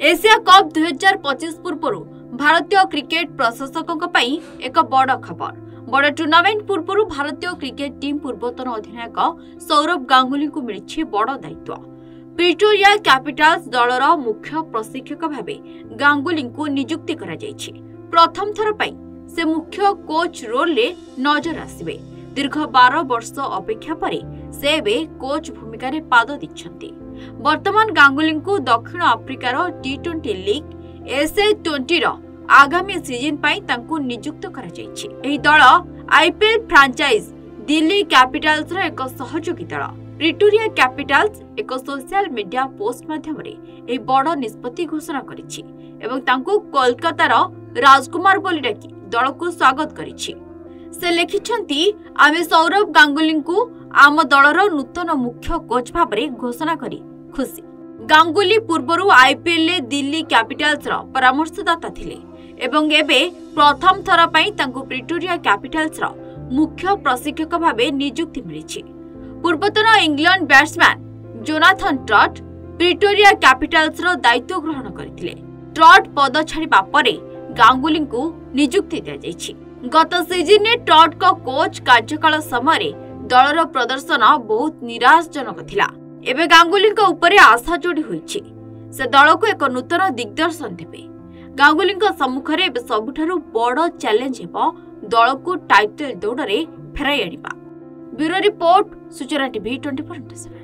Asia cup 2025 पूर्व भारतीय cricket प्रशासकों एक बड़ खबर। बड़ टूर्नामेंट पूर्व भारतीय क्रिकेट टीम पूर्वतन अधिनायक सौरभ गांगुली को मिली बड़ दायित्व। प्रिटोरिया कैपिटल्स दलर मुख्य प्रशिक्षक भाव गांगुली को नियुक्ति करा जायछि। प्रथम थर पई से मुख्य कोच रोल ले नजर आसिबे। दीर्घ 12 वर्ष अपेक्षा परे से एबे कोच भूमिका रे पाद दिछन्ति। वर्तमान गांगुली को दक्षिण अफ्रिकार टी20 लीग SA20 आगामी सीजन पाई तांको नियुक्त करा जायछि। एही दल आईपीएल फ्रांचाइज दिल्ली कैपिटल्स रो एक सहयोगी दल। प्रिटोरिया कैपिटल्स एक सोशल मीडिया पोस्ट माध्यम रे एही बड़ निष्पत्ति घोषणा करिछि एवं तांको कोलकातार राजकुमार बोली डाकी दल को स्वागत करिछि। से लिखिछन्ति आमे सौरभ गांगुली को आम दलर नूतन मुख्य कोच भाबरे घोषणा करी खुशी। गांगुली पूर्वरु आईपीएल दिल्ली कैपिटल्स रो परामर्शदाता थिले एवं एबे प्रथम थर पई तांको प्रिटोरिया कैपिटल्स रो मुख्य प्रशिक्षक भाबे नियुक्ति मिलिछि। पूर्वतन इंग्लैंड बैट्समैन जोनाथन ट्रट प्रिटोरिया कैपिटल्स रो दायित्व ग्रहण करथिले। ट्रट पद छाड़िबा परे गांगुली को नियुक्ति दिया जायछि। गत सीजन ने ट्रट को कोच कार्यकाल समय दलर प्रदर्शन बहुत निराशजनक थिला। एबे गांगुली को ऊपर आशा जोड़ी होईछि। से दल को एक नूतन दिग्दर्शन देबे। गांगुली सम्मुख में सबुठारु बड़ चैलेंज हेबो दल को टाइटल दौड़ रे फेराई आनिबा। ब्यूरो रिपोर्ट सूचना टीवी 24/7।